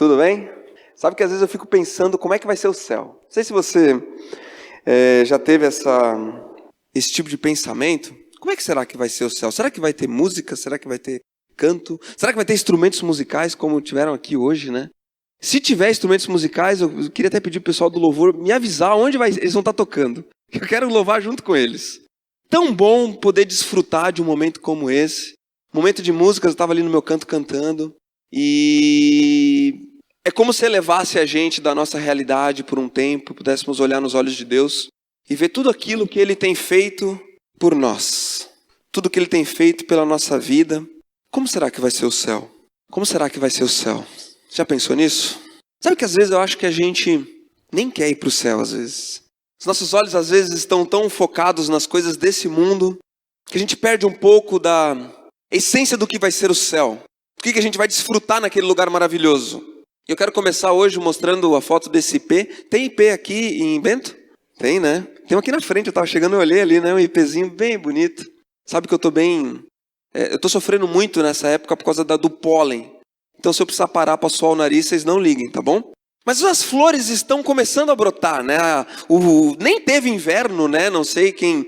Tudo bem? Sabe que às vezes eu fico pensando como é que vai ser o céu. Não sei se você já teve esse tipo de pensamento. Como é que será que vai ser o céu? Será que vai ter música? Será que vai ter canto? Será que vai ter instrumentos musicais como tiveram aqui hoje, né? Se tiver instrumentos musicais, eu queria até pedir pro pessoal do louvor me avisar onde eles vão estar tocando. Eu quero louvar junto com eles. Tão bom poder desfrutar de um momento como esse. Momento de música, eu estava ali no meu canto cantando. E é como se elevasse a gente da nossa realidade por um tempo, pudéssemos olhar nos olhos de Deus e ver tudo aquilo que Ele tem feito por nós. Tudo que Ele tem feito pela nossa vida. Como será que vai ser o céu? Como será que vai ser o céu? Já pensou nisso? Sabe que às vezes eu acho que a gente nem quer ir para o céu, às vezes. Os nossos olhos às vezes estão tão focados nas coisas desse mundo que a gente perde um pouco da essência do que vai ser o céu. O que a gente vai desfrutar naquele lugar maravilhoso? Eu quero começar hoje mostrando a foto desse IP. Tem IP aqui em Bento? Tem, né? Tem um aqui na frente, eu estava chegando e olhei ali, né? Um IPzinho bem bonito. Sabe que eu estou eu estou sofrendo muito nessa época por causa do pólen. Então se eu precisar parar para suar o nariz, vocês não liguem, tá bom? Mas as flores estão começando a brotar, né? Nem teve inverno, né? Não sei quem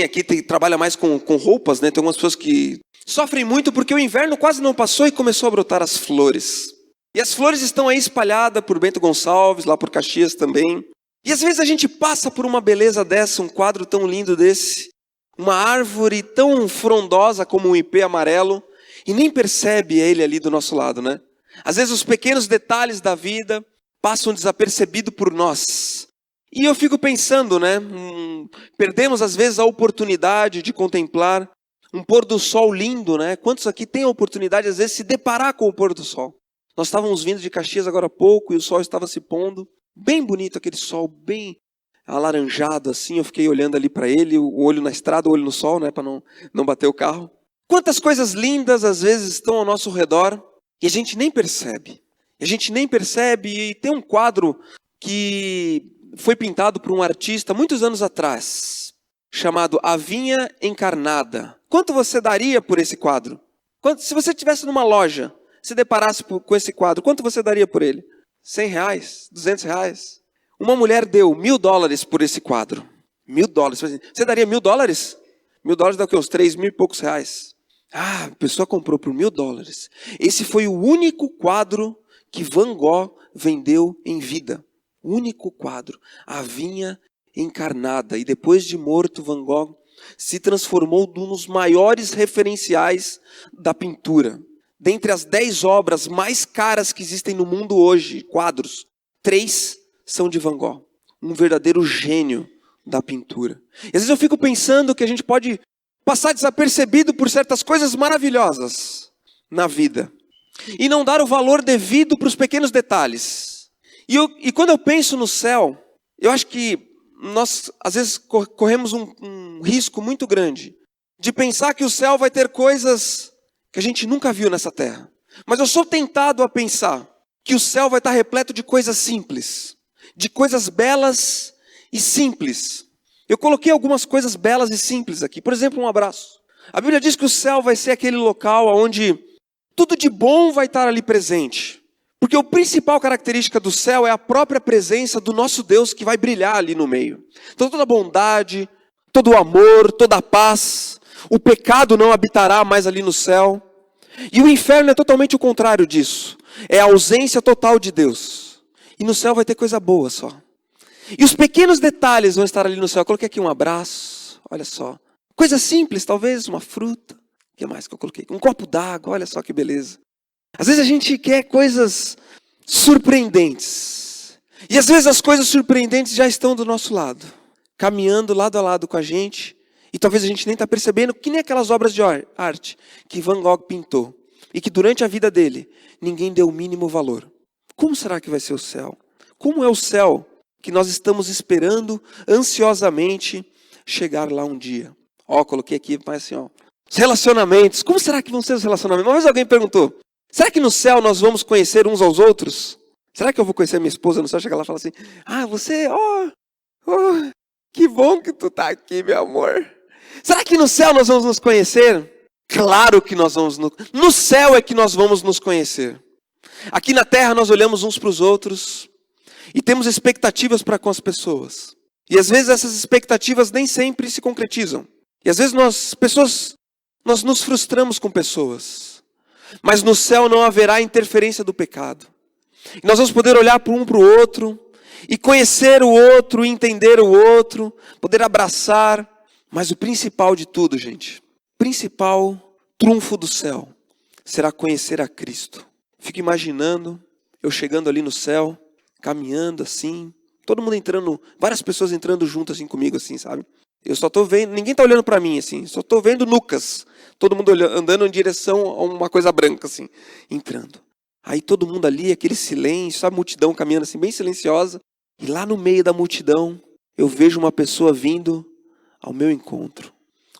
aqui trabalha mais com roupas, né? Tem algumas pessoas que sofrem muito porque o inverno quase não passou e começou a brotar as flores. E as flores estão aí espalhadas por Bento Gonçalves, lá por Caxias também. E às vezes a gente passa por uma beleza dessa, um quadro tão lindo desse, uma árvore tão frondosa como um ipê amarelo, e nem percebe ele ali do nosso lado, né? Às vezes os pequenos detalhes da vida passam desapercebido por nós. E eu fico pensando, né? Perdemos às vezes a oportunidade de contemplar um pôr do sol lindo, né? Quantos aqui têm a oportunidade, às vezes, de se deparar com o pôr do sol? Nós estávamos vindo de Caxias agora há pouco e o sol estava se pondo. Bem bonito aquele sol, bem alaranjado assim. Eu fiquei olhando ali para ele, o olho na estrada, o olho no sol, né? Para não bater o carro. Quantas coisas lindas, às vezes, estão ao nosso redor e a gente nem percebe. E tem um quadro que foi pintado por um artista muitos anos atrás, chamado A Vinha Encarnada. Quanto você daria por esse quadro? Se você estivesse numa loja, se deparasse com esse quadro, quanto você daria por ele? R$100, R$200? Uma mulher deu $1.000 por esse quadro. $1.000. Você daria $1.000? $1.000 dá o quê? Uns 3.000 e poucos reais. Ah, a pessoa comprou por $1.000. Esse foi o único quadro que Van Gogh vendeu em vida. O único quadro. A Vinha Encarnada. E depois de morto, Van Gogh se transformou num dos maiores referenciais da pintura. Dentre as 10 obras mais caras que existem no mundo hoje, quadros, 3 são de Van Gogh. Um verdadeiro gênio da pintura. E às vezes eu fico pensando que a gente pode passar desapercebido por certas coisas maravilhosas na vida. E não dar o valor devido para os pequenos detalhes. E quando eu penso no céu, eu acho que nós, às vezes, corremos um risco muito grande de pensar que o céu vai ter coisas que a gente nunca viu nessa terra. Mas eu sou tentado a pensar que o céu vai estar repleto de coisas simples, de coisas belas e simples. Eu coloquei algumas coisas belas e simples aqui. Por exemplo, um abraço. A Bíblia diz que o céu vai ser aquele local onde tudo de bom vai estar ali presente. Porque a principal característica do céu é a própria presença do nosso Deus que vai brilhar ali no meio. Então toda a bondade, todo o amor, toda a paz, o pecado não habitará mais ali no céu. E o inferno é totalmente o contrário disso. É a ausência total de Deus. E no céu vai ter coisa boa só. E os pequenos detalhes vão estar ali no céu. Eu coloquei aqui um abraço, olha só. Coisa simples, talvez uma fruta. O que mais que eu coloquei? Um copo d'água, olha só que beleza. Às vezes a gente quer coisas surpreendentes. E às vezes as coisas surpreendentes já estão do nosso lado. Caminhando lado a lado com a gente. E talvez a gente nem está percebendo que nem aquelas obras de arte que Van Gogh pintou. E que durante a vida dele, ninguém deu o mínimo valor. Como será que vai ser o céu? Como é o céu que nós estamos esperando ansiosamente chegar lá um dia? Coloquei aqui, mas assim, os relacionamentos. Como será que vão ser os relacionamentos? Uma vez alguém perguntou, será que no céu nós vamos conhecer uns aos outros? Será que eu vou conhecer minha esposa no céu? Chega lá e fala assim, você, que bom que tu tá aqui, meu amor. Será que no céu nós vamos nos conhecer? Claro que nós vamos. No céu é que nós vamos nos conhecer. Aqui na terra nós olhamos uns para os outros e temos expectativas para com as pessoas. E às vezes essas expectativas nem sempre se concretizam. E às vezes nós nos frustramos com pessoas. Mas no céu não haverá interferência do pecado. E nós vamos poder olhar para um para o outro e conhecer o outro, entender o outro, poder abraçar. Mas o principal de tudo, gente, o principal trunfo do céu será conhecer a Cristo. Fico imaginando eu chegando ali no céu, caminhando assim, todo mundo entrando, várias pessoas entrando junto assim comigo assim, sabe? Eu só tô vendo, ninguém tá olhando para mim assim, só tô vendo nucas, todo mundo olhando, andando em direção a uma coisa branca assim, entrando. Aí todo mundo ali, aquele silêncio, a multidão caminhando assim bem silenciosa, e lá no meio da multidão eu vejo uma pessoa vindo ao meu encontro.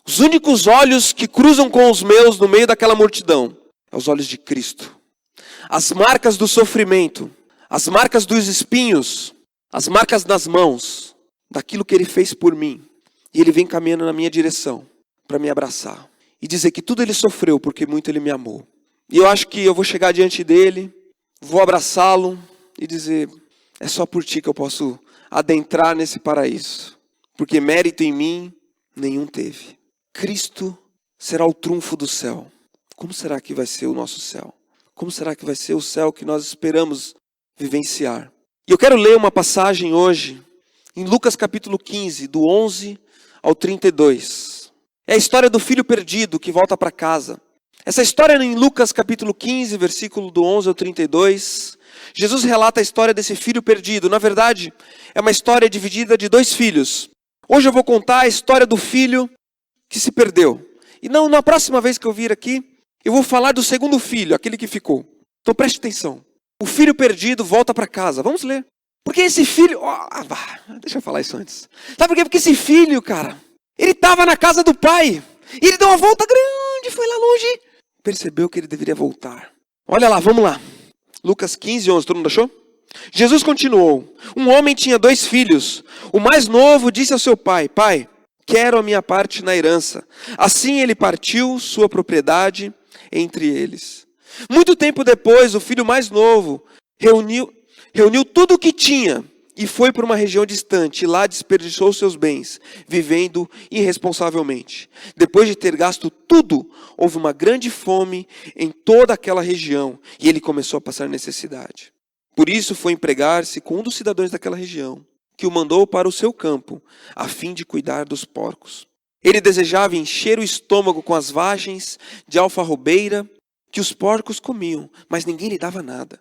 Os únicos olhos que cruzam com os meus no meio daquela multidão são os olhos de Cristo. As marcas do sofrimento, as marcas dos espinhos, as marcas nas mãos, daquilo que Ele fez por mim. E Ele vem caminhando na minha direção para me abraçar e dizer que tudo Ele sofreu porque muito Ele me amou. E eu acho que eu vou chegar diante dEle, vou abraçá-lo e dizer, é só por Ti que eu posso adentrar nesse paraíso. Porque mérito em mim nenhum teve. Cristo será o trunfo do céu. Como será que vai ser o nosso céu? Como será que vai ser o céu que nós esperamos vivenciar? E eu quero ler uma passagem hoje, em Lucas capítulo 15, do 11 ao 32. É a história do filho perdido que volta para casa. Essa história em Lucas capítulo 15, versículo do 11 ao 32, Jesus relata a história desse filho perdido. Na verdade, é uma história dividida de dois filhos. Hoje eu vou contar a história do filho que se perdeu. E não, na próxima vez que eu vir aqui, eu vou falar do segundo filho, aquele que ficou. Então preste atenção. O filho perdido volta para casa. Vamos ler. Porque esse filho... deixa eu falar isso antes. Sabe por quê? Porque esse filho, cara, ele estava na casa do pai. E ele deu uma volta grande, foi lá longe. Percebeu que ele deveria voltar. Olha lá, vamos lá. Lucas 15, 11. Todo mundo achou? Jesus continuou. Um homem tinha 2 filhos. O mais novo disse ao seu pai, pai, quero a minha parte na herança. Assim ele partiu sua propriedade entre eles. Muito tempo depois, o filho mais novo reuniu tudo o que tinha e foi para uma região distante. E lá desperdiçou seus bens, vivendo irresponsavelmente. Depois de ter gasto tudo, houve uma grande fome em toda aquela região e ele começou a passar necessidade. Por isso foi empregar-se com um dos cidadãos daquela região, que o mandou para o seu campo, a fim de cuidar dos porcos. Ele desejava encher o estômago com as vagens de alfarrobeira que os porcos comiam, mas ninguém lhe dava nada.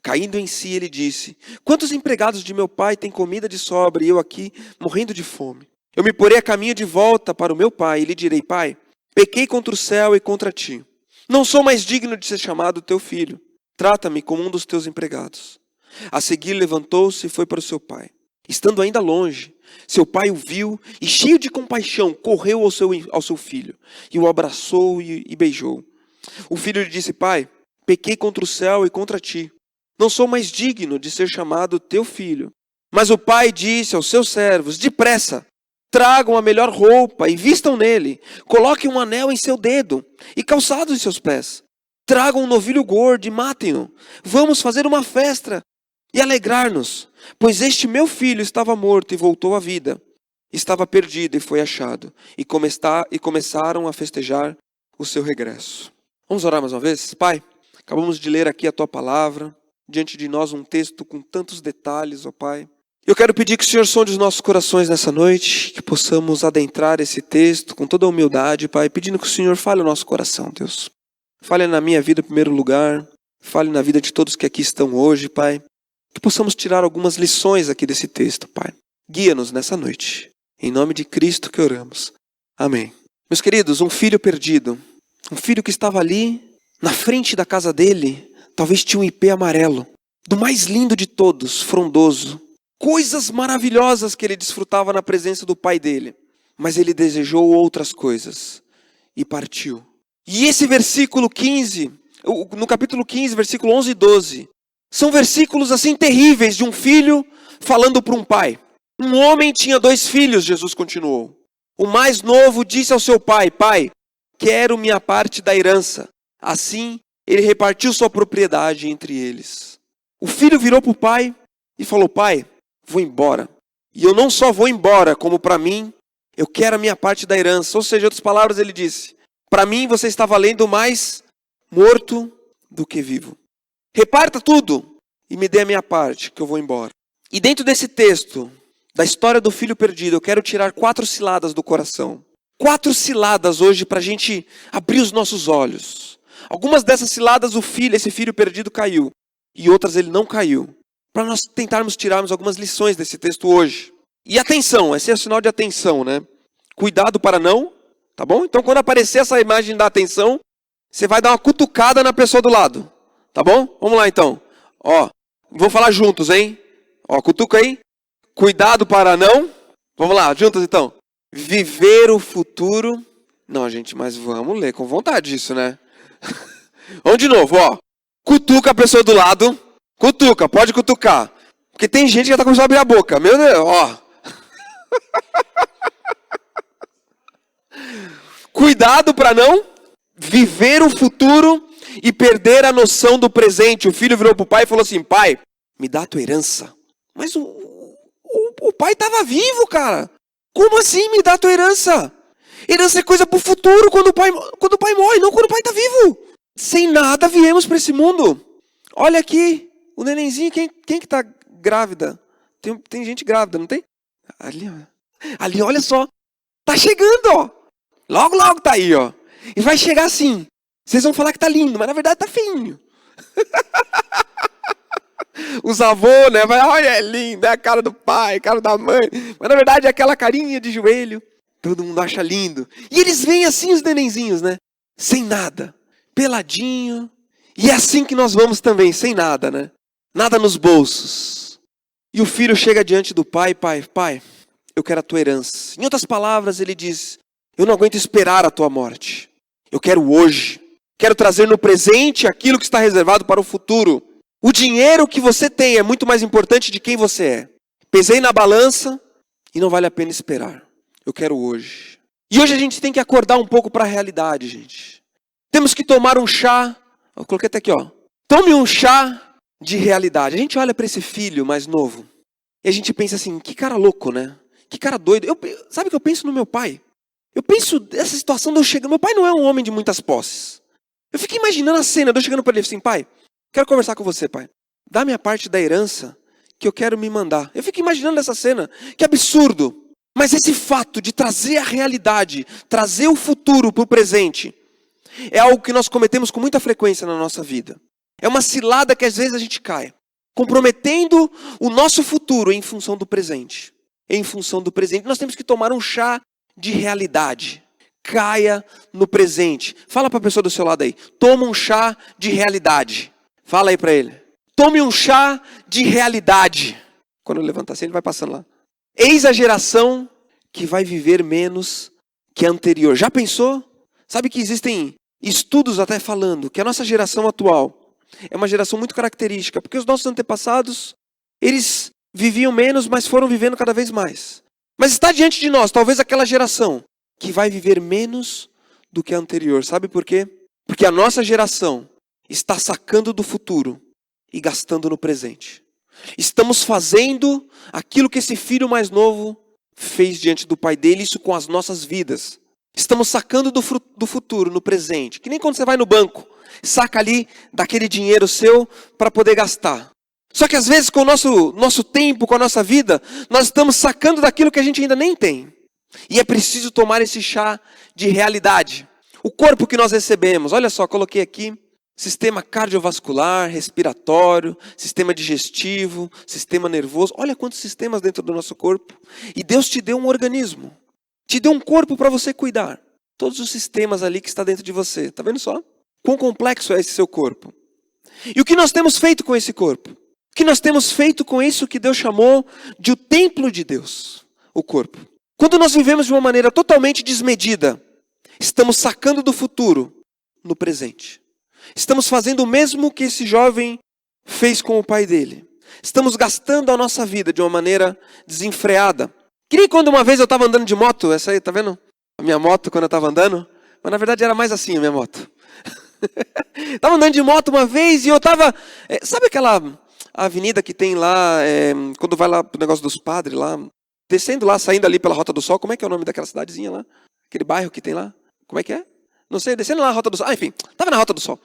Caindo em si, ele disse, quantos empregados de meu pai têm comida de sobra e eu aqui morrendo de fome? Eu me porei a caminho de volta para o meu pai e lhe direi, pai, pequei contra o céu e contra ti. Não sou mais digno de ser chamado teu filho. Trata-me como um dos teus empregados. A seguir levantou-se e foi para o seu pai. Estando ainda longe, seu pai o viu e, cheio de compaixão, correu ao seu filho e o abraçou e beijou. O filho lhe disse, pai, pequei contra o céu e contra ti. Não sou mais digno de ser chamado teu filho. Mas o pai disse aos seus servos, depressa, tragam a melhor roupa e vistam nele. Coloquem um anel em seu dedo e calçados em seus pés. Tragam um novilho gordo e matem-no. Vamos fazer uma festa e alegrar-nos, pois este meu filho estava morto e voltou à vida. Estava perdido e foi achado. E começaram a festejar o seu regresso. Vamos orar mais uma vez? Pai, acabamos de ler aqui a tua palavra. Diante de nós um texto com tantos detalhes, ó Pai. Eu quero pedir que o Senhor sonde os nossos corações nessa noite, que possamos adentrar esse texto com toda a humildade, Pai, pedindo que o Senhor fale o nosso coração, Deus. Fale na minha vida em primeiro lugar, fale na vida de todos que aqui estão hoje, Pai. Que possamos tirar algumas lições aqui desse texto, Pai. Guia-nos nessa noite. Em nome de Cristo que oramos. Amém. Meus queridos, um filho perdido, um filho que estava ali, na frente da casa dele, talvez tinha um ipê amarelo, do mais lindo de todos, frondoso. Coisas maravilhosas que ele desfrutava na presença do pai dele. Mas ele desejou outras coisas e partiu. E esse versículo 15, no capítulo 15, versículo 11 e 12, são versículos assim terríveis de um filho falando para um pai. Um homem tinha 2 filhos, Jesus continuou. O mais novo disse ao seu pai, pai, quero minha parte da herança. Assim ele repartiu sua propriedade entre eles. O filho virou para o pai e falou: pai, vou embora. E eu não só vou embora, como para mim, eu quero a minha parte da herança. Ou seja, em outras palavras, ele disse: para mim você está valendo mais morto do que vivo. Reparta tudo e me dê a minha parte, que eu vou embora. E dentro desse texto, da história do filho perdido, eu quero tirar 4 ciladas do coração. 4 ciladas hoje para a gente abrir os nossos olhos. Algumas dessas ciladas esse filho perdido caiu. E outras ele não caiu. Para nós tentarmos tirarmos algumas lições desse texto hoje. E atenção, esse é o sinal de atenção, né? Cuidado para não, tá bom? Então quando aparecer essa imagem da atenção, você vai dar uma cutucada na pessoa do lado. Tá bom? Vamos lá então. Ó, vamos falar juntos, hein? Ó, cutuca aí. Cuidado para não. Vamos lá, juntos então. Viver o futuro. Não, gente, mas vamos ler com vontade isso, né? Vamos de novo, ó. Cutuca a pessoa do lado. Cutuca, pode cutucar. Porque tem gente que já tá começando a abrir a boca. Meu Deus, ó. Cuidado para não viver o futuro e perder a noção do presente. O filho virou pro pai e falou assim: pai, me dá a tua herança. Mas o pai estava vivo, cara. Como assim me dá a tua herança? Herança é coisa pro futuro, quando o pai morre, não quando o pai está vivo. Sem nada viemos para esse mundo. Olha aqui, o nenenzinho, quem que está grávida? Tem gente grávida, não tem? Ali, olha só. Tá chegando, ó. Logo tá aí, ó. E vai chegar assim. Vocês vão falar que tá lindo, mas na verdade tá feinho. Os avôs, né? Olha, é lindo, é a cara do pai, a cara da mãe. Mas na verdade é aquela carinha de joelho. Todo mundo acha lindo. E eles vêm assim, os nenenzinhos, né? Sem nada. Peladinho. E é assim que nós vamos também, sem nada, né? Nada nos bolsos. E o filho chega diante do pai: pai, eu quero a tua herança. Em outras palavras, ele diz: eu não aguento esperar a tua morte. Eu quero hoje. Quero trazer no presente aquilo que está reservado para o futuro. O dinheiro que você tem é muito mais importante de quem você é. Pesei na balança e não vale a pena esperar. Eu quero hoje. E hoje a gente tem que acordar um pouco para a realidade, gente. Temos que tomar um chá. Eu coloquei até aqui, ó. Tome um chá de realidade. A gente olha para esse filho mais novo e a gente pensa assim: que cara louco, né? Que cara doido. Sabe o que eu penso no meu pai? Eu penso nessa situação de eu chegar. Meu pai não é um homem de muitas posses. Eu fico imaginando a cena de eu chegando para ele assim: pai, quero conversar com você, pai. Dá minha parte da herança que eu quero me mandar. Eu fico imaginando essa cena. Que absurdo. Mas esse fato de trazer a realidade, trazer o futuro para o presente, é algo que nós cometemos com muita frequência na nossa vida. É uma cilada que às vezes a gente cai, comprometendo o nosso futuro em função do presente. Em função do presente, nós temos que tomar um chá de realidade. Caia no presente. Fala para a pessoa do seu lado aí: toma um chá de realidade. Fala aí para ele: tome um chá de realidade. Quando eu levantar assim, ele vai passando lá. Eis a geração que vai viver menos que a anterior. Já pensou? Sabe que existem estudos até falando que a nossa geração atual é uma geração muito característica, porque os nossos antepassados, eles viviam menos, mas foram vivendo cada vez mais. Mas está diante de nós, talvez, aquela geração que vai viver menos do que a anterior. Sabe por quê? Porque a nossa geração está sacando do futuro e gastando no presente. Estamos fazendo aquilo que esse filho mais novo fez diante do pai dele, isso com as nossas vidas. Estamos sacando do futuro no presente. Que nem quando você vai no banco, saca ali daquele dinheiro seu para poder gastar. Só que às vezes com o nosso tempo, com a nossa vida, nós estamos sacando daquilo que a gente ainda nem tem. E é preciso tomar esse chá de realidade. O corpo que nós recebemos, olha só, coloquei aqui: sistema cardiovascular, respiratório, sistema digestivo, sistema nervoso. Olha quantos sistemas dentro do nosso corpo. E Deus te deu um organismo. Te deu um corpo para você cuidar. Todos os sistemas ali que está dentro de você. Está vendo só? Quão complexo é esse seu corpo. E o que nós temos feito com esse corpo? O que nós temos feito com isso que Deus chamou de o templo de Deus? O corpo. Quando nós vivemos de uma maneira totalmente desmedida, estamos sacando do futuro no presente. Estamos fazendo o mesmo que esse jovem fez com o pai dele. Estamos gastando a nossa vida de uma maneira desenfreada. Que nem quando uma vez eu estava andando de moto, essa aí, tá vendo? A minha moto quando eu estava andando. Mas na verdade era mais assim a minha moto. Tava andando de moto uma vez e eu tava... sabe aquela avenida que tem lá, quando vai lá pro negócio dos padres lá, descendo lá, saindo ali pela Rota do Sol, como é que é o nome daquela cidadezinha lá? Aquele bairro que tem lá? Como é que é? Não sei, descendo lá na Rota do Sol. Ah, enfim, tava na Rota do Sol.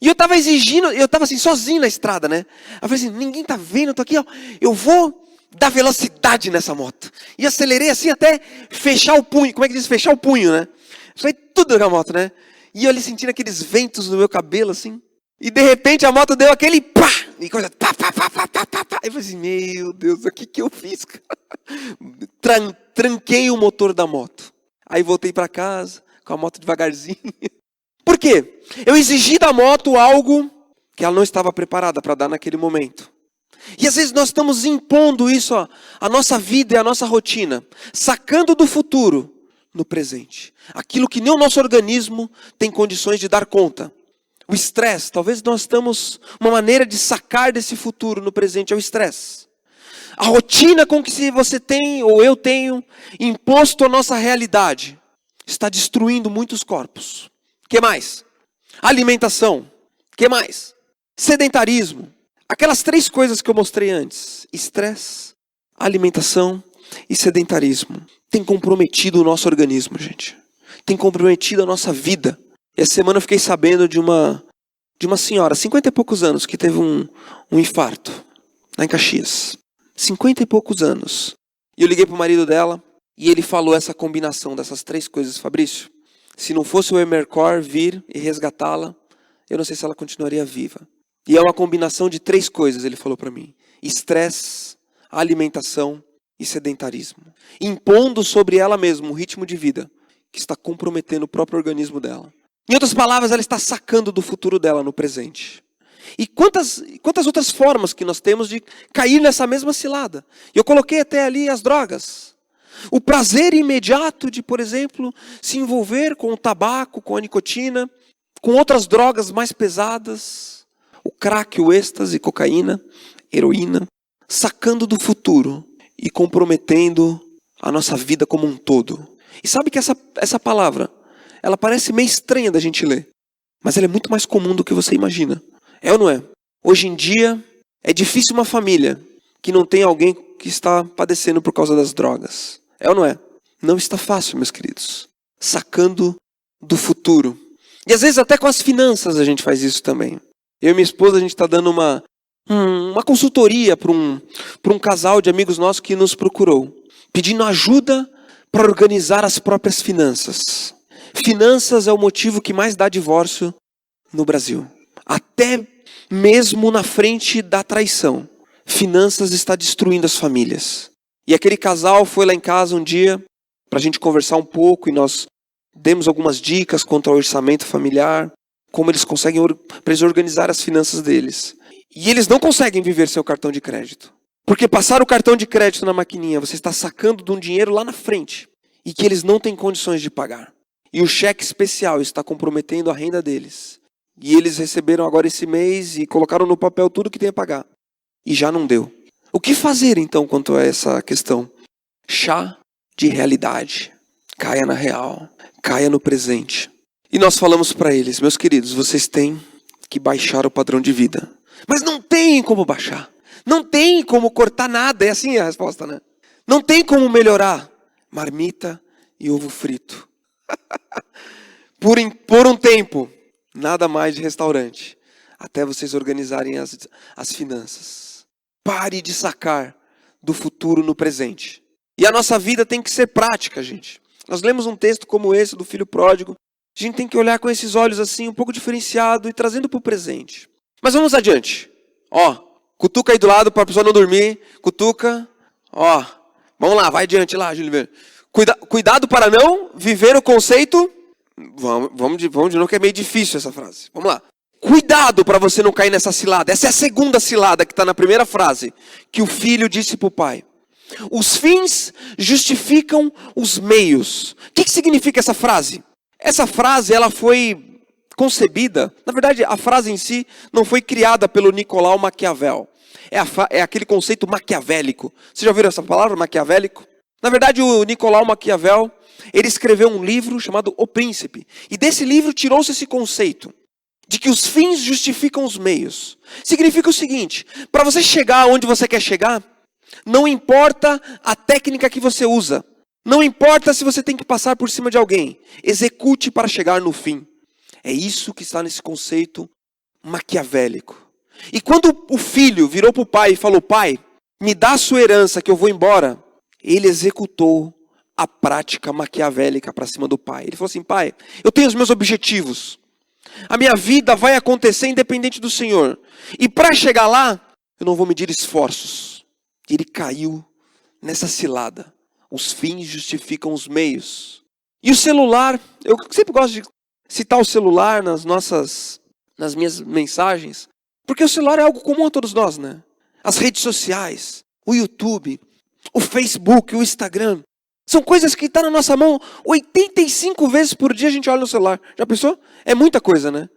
E eu tava exigindo, eu tava assim, sozinho na estrada, né? Eu falei assim, ninguém tá vendo, eu tô aqui, ó. Eu vou dar velocidade nessa moto. E acelerei assim até fechar o punho. Como é que diz? Fechar o punho, né? Foi tudo na moto, né? E eu ali sentindo aqueles ventos no meu cabelo, assim. E de repente a moto deu aquele pá! E coisa, pá, pá, pá, pá, pá, pá, pá. Eu falei assim, meu Deus, o que eu fiz, cara? Tranquei o motor da moto. Aí voltei para casa, com a moto devagarzinho. Por quê? Eu exigi da moto algo que ela não estava preparada para dar naquele momento. E às vezes nós estamos impondo isso, ó, a nossa vida e a nossa rotina, sacando do futuro no presente. Aquilo que nem o nosso organismo tem condições de dar conta. O estresse, talvez nós estamos, uma maneira de sacar desse futuro no presente é o estresse. A rotina com que você tem, ou eu tenho, imposto a nossa realidade, está destruindo muitos corpos. O que mais? Alimentação. O que mais? Sedentarismo. Aquelas 3 coisas que eu mostrei antes. Estresse, alimentação e sedentarismo. Tem comprometido o nosso organismo, gente. Tem comprometido a nossa vida. E essa semana eu fiquei sabendo de uma senhora, 50 e poucos anos, que teve um infarto, lá em Caxias. 50 e poucos anos. E eu liguei pro marido dela, e ele falou essa combinação dessas 3 coisas. Fabrício, se não fosse o Emercor vir e resgatá-la, eu não sei se ela continuaria viva. E é uma combinação de 3 coisas, ele falou para mim. Estresse, alimentação e sedentarismo. Impondo sobre ela mesma um ritmo de vida que está comprometendo o próprio organismo dela. Em outras palavras, ela está sacando do futuro dela no presente. E quantas outras formas que nós temos de cair nessa mesma cilada. Eu coloquei até ali as drogas. O prazer imediato de, por exemplo, se envolver com o tabaco, com a nicotina, com outras drogas mais pesadas, o crack, o êxtase, cocaína, heroína, sacando do futuro e comprometendo a nossa vida como um todo. E sabe que essa palavra, ela parece meio estranha da gente ler, mas ela é muito mais comum do que você imagina. É ou não é? Hoje em dia, é difícil uma família que não tem alguém que está padecendo por causa das drogas. É ou não é? Não está fácil, meus queridos. Sacando do futuro. E às vezes até com as finanças a gente faz isso também. Eu e minha esposa, a gente está dando uma consultoria para um casal de amigos nossos que nos procurou, pedindo ajuda para organizar as próprias finanças. Finanças é o motivo que mais dá divórcio no Brasil. Até mesmo na frente da traição. Finanças está destruindo as famílias. E aquele casal foi lá em casa um dia para a gente conversar um pouco e nós demos algumas dicas quanto ao orçamento familiar, como eles conseguem organizar as finanças deles. E eles não conseguem viver sem o cartão de crédito. Porque passar o cartão de crédito na maquininha, você está sacando de um dinheiro lá na frente e que eles não têm condições de pagar. E o cheque especial está comprometendo a renda deles. E eles receberam agora esse mês e colocaram no papel tudo que tem a pagar. E já não deu. O que fazer então quanto a essa questão? Chá de realidade. Caia na real. Caia no presente. E nós falamos para eles, meus queridos, vocês têm que baixar o padrão de vida. Mas não tem como baixar. Não tem como cortar nada. É assim a resposta, né? Não tem como melhorar. Marmita e ovo frito. Por um tempo. Nada mais de restaurante. Até vocês organizarem as finanças. Pare de sacar do futuro no presente. E a nossa vida tem que ser prática, gente. Nós lemos um texto como esse do filho pródigo. A gente tem que olhar com esses olhos assim, um pouco diferenciado e trazendo para o presente. Mas vamos adiante. Ó, cutuca aí do lado para a pessoa não dormir. Cutuca. Ó, vamos lá, vai adiante lá, Júlio. Cuidado para não viver o conceito... Vamos de novo, que é meio difícil essa frase. Vamos lá. Cuidado para você não cair nessa cilada. Essa é a segunda cilada que está na primeira frase. Que o filho disse para o pai. Os fins justificam os meios. O que significa essa frase? Essa frase ela foi concebida. Na verdade, a frase em si não foi criada pelo Nicolau Maquiavel. É aquele conceito maquiavélico. Vocês já ouviram essa palavra, maquiavélico? Na verdade, o Nicolau Maquiavel, ele escreveu um livro chamado O Príncipe. E desse livro tirou-se esse conceito. de que os fins justificam os meios. Significa o seguinte: para você chegar onde você quer chegar, não importa a técnica que você usa, não importa se você tem que passar por cima de alguém, execute para chegar no fim. É isso que está nesse conceito maquiavélico. E quando o filho virou para o pai e falou: pai, me dá a sua herança que eu vou embora, ele executou a prática maquiavélica para cima do pai. Ele falou assim: pai, eu tenho os meus objetivos. A minha vida vai acontecer independente do Senhor. E para chegar lá, eu não vou medir esforços. Ele caiu nessa cilada. Os fins justificam os meios. E o celular, eu sempre gosto de citar o celular nas minhas mensagens, porque o celular é algo comum a todos nós, né? As redes sociais, o YouTube, o Facebook, o Instagram, são coisas que estão na nossa mão 85 vezes por dia a gente olha no celular. Já pensou? É muita coisa, né?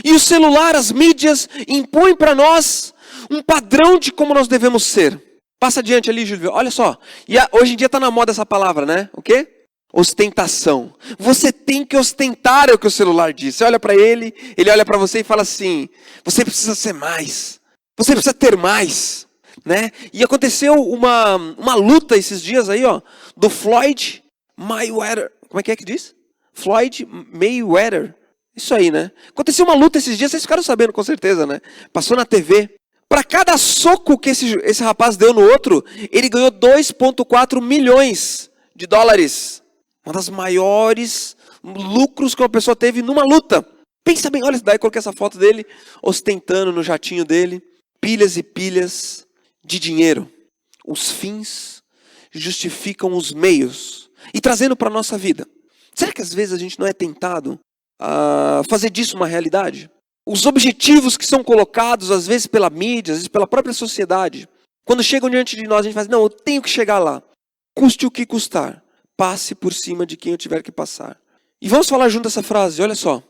E o celular, as mídias, impõem para nós um padrão de como nós devemos ser. Passa adiante ali, Júlio. Olha só. Hoje em dia está na moda essa palavra, né? O quê? Ostentação. Você tem que ostentar, é o que o celular diz. Você olha para ele olha para você e fala assim: você precisa ser mais. Você precisa ter mais. Né? E aconteceu uma luta esses dias aí, ó, do Floyd Mayweather. Como é que diz? Floyd Mayweather. Isso aí, né? Aconteceu uma luta esses dias, vocês ficaram sabendo com certeza, né? Passou na TV. Para cada soco que esse rapaz deu no outro, ele ganhou 2,4 milhões de dólares. Uma das maiores lucros que uma pessoa teve numa luta. Pensa bem, olha, daí coloquei essa foto dele ostentando no jatinho dele. Pilhas e pilhas de dinheiro. Os fins justificam os meios. E trazendo para a nossa vida. Será que às vezes a gente não é tentado a fazer disso uma realidade? Os objetivos que são colocados, às vezes pela mídia, às vezes pela própria sociedade, quando chegam diante de nós, a gente faz: não, eu tenho que chegar lá. Custe o que custar. Passe por cima de quem eu tiver que passar. E vamos falar junto essa frase, olha só.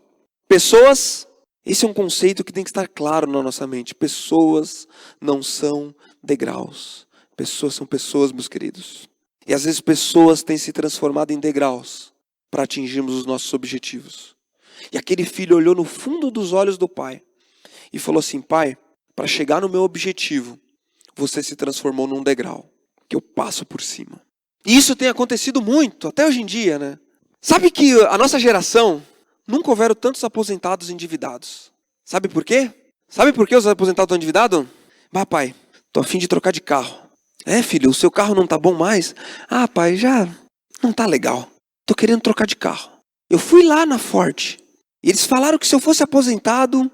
Pessoas, esse é um conceito que tem que estar claro na nossa mente. Pessoas não são degraus. Pessoas são pessoas, meus queridos. E às vezes pessoas têm se transformado em degraus para atingirmos os nossos objetivos. E aquele filho olhou no fundo dos olhos do pai e falou assim: pai, para chegar no meu objetivo, você se transformou num degrau que eu passo por cima. E isso tem acontecido muito, até hoje em dia, né? Sabe que a nossa geração nunca houveram tantos aposentados endividados. Sabe por quê? Sabe por que os aposentados estão endividados? Bah, pai, tô a fim de trocar de carro. É, filho, o seu carro não tá bom mais? Ah, pai, já não tá legal. Tô querendo trocar de carro. Eu fui lá na Ford. E eles falaram que se eu fosse aposentado,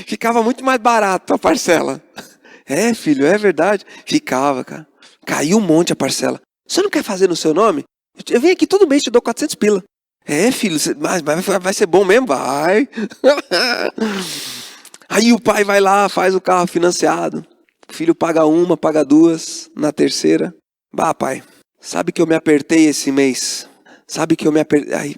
ficava muito mais barato a parcela. É, filho, é verdade. Ficava, cara. Caiu um monte a parcela. Você não quer fazer no seu nome? Eu venho aqui todo mês e te dou 400 pila. É, filho, mas vai ser bom mesmo? Vai. Aí o pai vai lá, faz o carro financiado. O filho paga uma, paga duas, na terceira. Bah, pai, sabe que eu me apertei esse mês? Sabe que eu me apertei? Aí,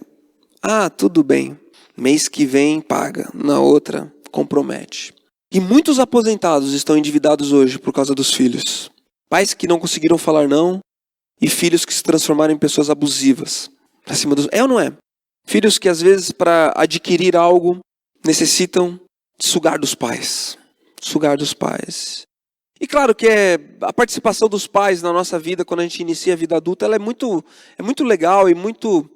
tudo bem. Mês que vem paga, na outra compromete. E muitos aposentados estão endividados hoje por causa dos filhos. Pais que não conseguiram falar não e filhos que se transformaram em pessoas abusivas. Acima dos... É ou não é? Filhos que às vezes para adquirir algo necessitam sugar dos pais. Sugar dos pais. E claro que a participação dos pais na nossa vida, quando a gente inicia a vida adulta, ela é muito legal e muito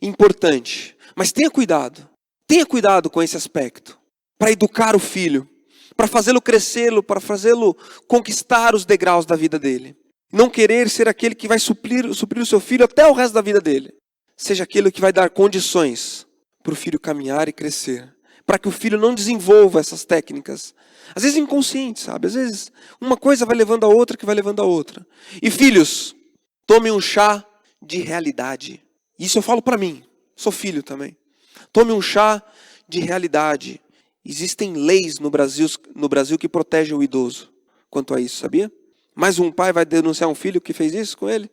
importante. Mas tenha cuidado com esse aspecto. Para educar o filho, para fazê-lo crescê-lo, para fazê-lo conquistar os degraus da vida dele. Não querer ser aquele que vai suprir o seu filho até o resto da vida dele. Seja aquele que vai dar condições para o filho caminhar e crescer. Para que o filho não desenvolva essas técnicas. Às vezes inconsciente, sabe? Às vezes uma coisa vai levando a outra, que vai levando a outra. E filhos, tome um chá de realidade. Isso eu falo para mim, sou filho também. Tome um chá de realidade. Existem leis no Brasil que protegem o idoso quanto a isso, sabia? Mais um pai vai denunciar um filho que fez isso com ele?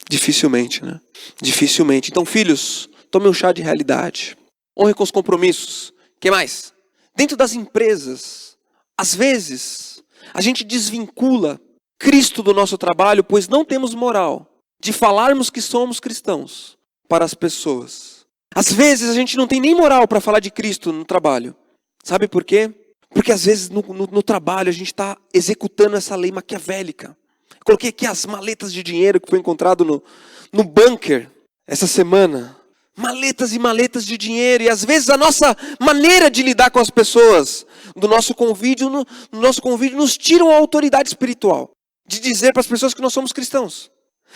Dificilmente, né? Dificilmente. Então, filhos, tome um chá de realidade. Honre com os compromissos. O que mais? Dentro das empresas, às vezes, a gente desvincula Cristo do nosso trabalho, pois não temos moral de falarmos que somos cristãos para as pessoas. Às vezes a gente não tem nem moral para falar de Cristo no trabalho. Sabe por quê? Porque às vezes no trabalho a gente está executando essa lei maquiavélica. Coloquei aqui as maletas de dinheiro que foi encontrado no bunker essa semana. Maletas e maletas de dinheiro. E às vezes a nossa maneira de lidar com as pessoas, no nosso convívio nos tiram a autoridade espiritual. De dizer para as pessoas que nós somos cristãos.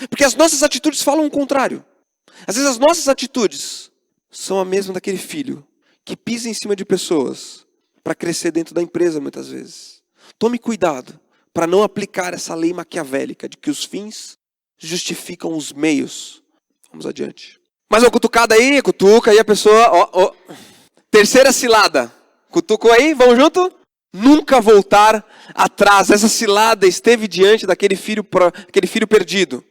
Porque as nossas atitudes falam o contrário. Às vezes as nossas atitudes são a mesma daquele filho que pisa em cima de pessoas para crescer dentro da empresa muitas vezes. Tome cuidado para não aplicar essa lei maquiavélica de que os fins justificam os meios. Vamos adiante. Mais uma cutucada aí, cutuca aí a pessoa. Terceira cilada. Cutucou aí, vamos junto? Nunca voltar atrás. Essa cilada esteve diante daquele filho perdido.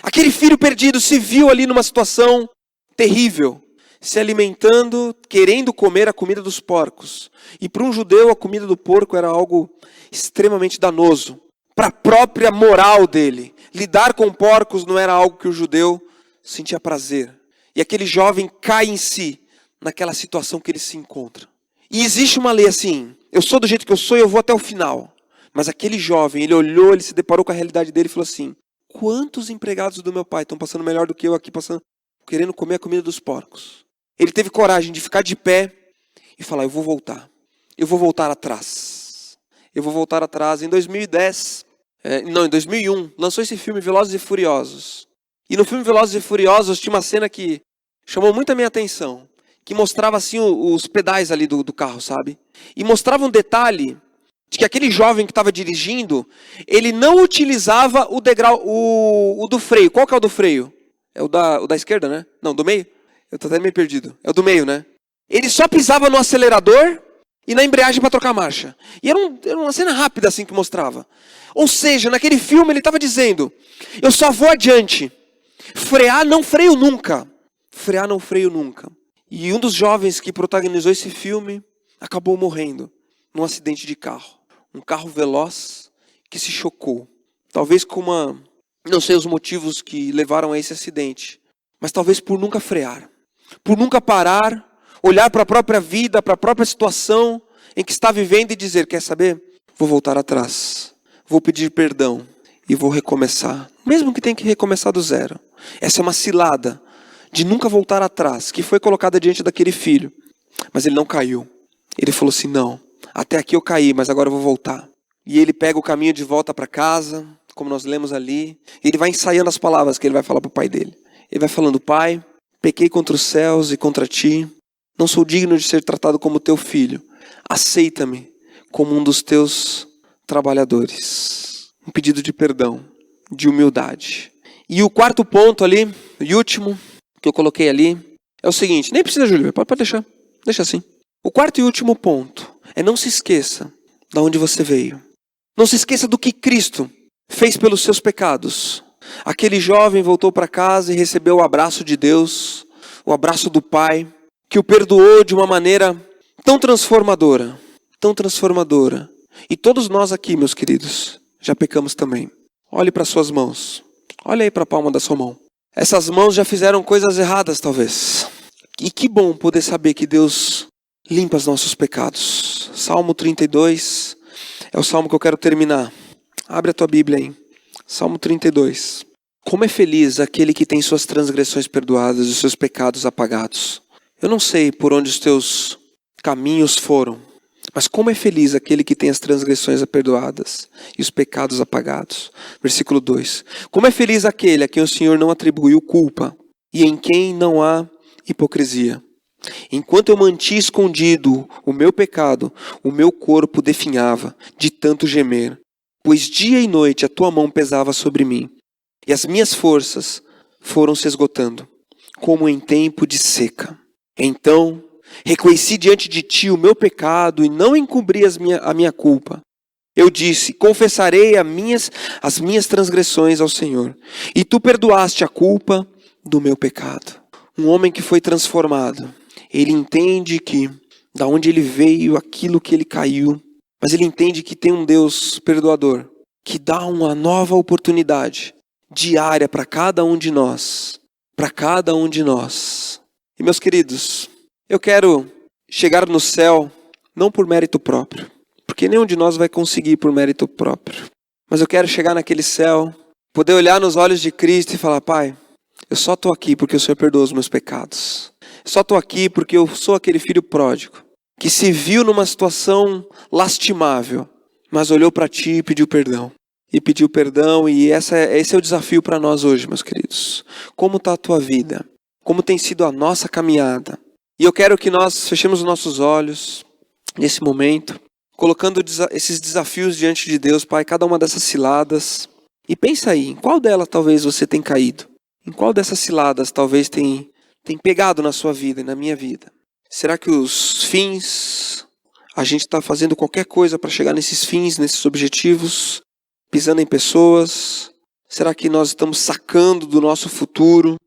Aquele filho perdido se viu ali numa situação terrível, se alimentando, querendo comer a comida dos porcos. E para um judeu a comida do porco era algo extremamente danoso. Para a própria moral dele. Lidar com porcos não era algo que o judeu sentia prazer. E aquele jovem cai em si, naquela situação que ele se encontra. E existe uma lei assim, eu sou do jeito que eu sou e eu vou até o final. Mas aquele jovem, ele olhou, ele se deparou com a realidade dele e falou assim, quantos empregados do meu pai estão passando melhor do que eu aqui, querendo comer a comida dos porcos? Ele teve coragem de ficar de pé e falar, eu vou voltar atrás. Eu vou voltar atrás. Em 2001, lançou esse filme Velozes e Furiosos. E no filme Velozes e Furiosos tinha uma cena que chamou muito a minha atenção. Que mostrava assim os pedais ali do carro, sabe? E mostrava um detalhe de que aquele jovem que estava dirigindo, ele não utilizava o degrau, o do freio. Qual que é o do freio? É o da esquerda, né? Não, do meio? Eu tô até meio perdido. É o do meio, né? Ele só pisava no acelerador e na embreagem para trocar a marcha. E era uma cena rápida assim que mostrava. Ou seja, naquele filme ele estava dizendo, eu só vou adiante. Frear não freio nunca. Frear não freio nunca. E um dos jovens que protagonizou esse filme acabou morrendo num acidente de carro. Um carro veloz que se chocou. Talvez com não sei os motivos que levaram a esse acidente. Mas talvez por nunca frear. Por nunca parar, olhar para a própria vida, para a própria situação em que está vivendo e dizer, quer saber? Vou voltar atrás. Vou pedir perdão e vou recomeçar. Mesmo que tenha que recomeçar do zero. Essa é uma cilada de nunca voltar atrás, que foi colocada diante daquele filho. Mas ele não caiu. Ele falou assim, não, até aqui eu caí, mas agora eu vou voltar. E ele pega o caminho de volta para casa, como nós lemos ali. E ele vai ensaiando as palavras que ele vai falar para o pai dele. Ele vai falando, pai, pequei contra os céus e contra ti. Não sou digno de ser tratado como teu filho. Aceita-me como um dos teus trabalhadores. Um pedido de perdão, de humildade. E o quarto ponto ali, e último, que eu coloquei ali, é o seguinte, nem precisa, Júlio, pode deixar, deixa assim. O quarto e último ponto é não se esqueça de onde você veio. Não se esqueça do que Cristo fez pelos seus pecados. Aquele jovem voltou para casa e recebeu o abraço de Deus, o abraço do Pai, que o perdoou de uma maneira tão transformadora, tão transformadora. E todos nós aqui, meus queridos, já pecamos também. Olhe para suas mãos, olhe aí para a palma da sua mão. Essas mãos já fizeram coisas erradas, talvez. E que bom poder saber que Deus limpa os nossos pecados. Salmo 32 é o salmo que eu quero terminar. Abre a tua Bíblia aí. Salmo 32. Como é feliz aquele que tem suas transgressões perdoadas e seus pecados apagados. Eu não sei por onde os teus caminhos foram, mas como é feliz aquele que tem as transgressões perdoadas e os pecados apagados. Versículo 2. Como é feliz aquele a quem o Senhor não atribuiu culpa e em quem não há hipocrisia. Enquanto eu mantinha escondido o meu pecado, o meu corpo definhava de tanto gemer, pois dia e noite a tua mão pesava sobre mim, e as minhas forças foram se esgotando, como em tempo de seca. Então reconheci diante de ti o meu pecado e não encobri a minha culpa. Eu disse, confessarei as minhas transgressões ao Senhor, e tu perdoaste a culpa do meu pecado. Um homem que foi transformado, ele entende que da onde ele veio, aquilo que ele caiu, mas ele entende que tem um Deus perdoador, que dá uma nova oportunidade diária para cada um de nós. Para cada um de nós. E meus queridos, eu quero chegar no céu não por mérito próprio, porque nenhum de nós vai conseguir por mérito próprio. Mas eu quero chegar naquele céu, poder olhar nos olhos de Cristo e falar: Pai, eu só estou aqui porque o Senhor perdoa os meus pecados. Eu só estou aqui porque eu sou aquele filho pródigo, que se viu numa situação lastimável, mas olhou para ti e pediu perdão. E esse é o desafio para nós hoje, meus queridos. Como está a tua vida? Como tem sido a nossa caminhada? E eu quero que nós fechemos os nossos olhos nesse momento, colocando esses desafios diante de Deus, Pai, cada uma dessas ciladas. E pensa aí, em qual delas talvez você tenha caído? Em qual dessas ciladas talvez tem pegado na sua vida e na minha vida? Será que os fins, a gente está fazendo qualquer coisa para chegar nesses fins, nesses objetivos, pisando em pessoas? Será que nós estamos sacando do nosso futuro?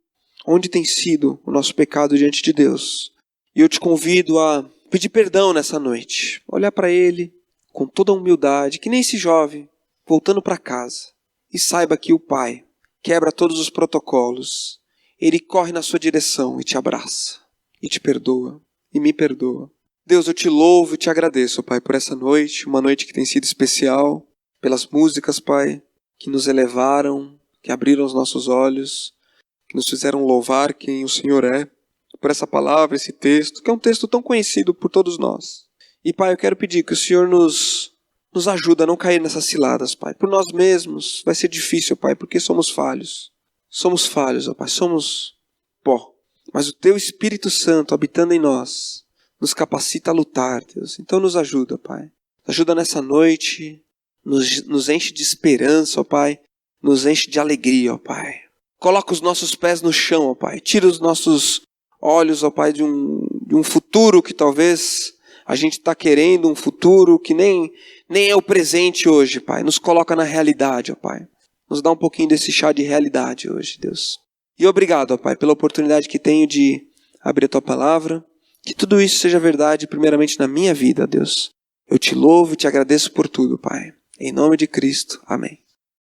Onde tem sido o nosso pecado diante de Deus? E eu te convido a pedir perdão nessa noite. Olhar para Ele com toda a humildade, que nem esse jovem, voltando para casa. E saiba que o Pai quebra todos os protocolos. Ele corre na sua direção e te abraça. E te perdoa. E me perdoa. Deus, eu te louvo e te agradeço, Pai, por essa noite. Uma noite que tem sido especial. Pelas músicas, Pai, que nos elevaram, que abriram os nossos olhos, que nos fizeram louvar quem o Senhor é, por essa palavra, esse texto, que é um texto tão conhecido por todos nós. E, Pai, eu quero pedir que o Senhor nos ajude a não cair nessas ciladas, Pai. Por nós mesmos vai ser difícil, Pai, porque somos falhos. Somos falhos, ó Pai, somos pó. Mas o Teu Espírito Santo habitando em nós nos capacita a lutar, Deus. Então nos ajuda, Pai. Nos ajuda nessa noite. Nos enche de esperança, ó Pai. Nos enche de alegria, ó Pai. Coloca os nossos pés no chão, ó Pai. Tira os nossos olhos, ó Pai, de um futuro que talvez a gente está querendo, um futuro que nem é o presente hoje, Pai. Nos coloca na realidade, ó Pai. Nos dá um pouquinho desse chá de realidade hoje, Deus. E obrigado, ó Pai, pela oportunidade que tenho de abrir a Tua palavra. Que tudo isso seja verdade, primeiramente na minha vida, Deus. Eu te louvo e te agradeço por tudo, Pai. Em nome de Cristo. Amém.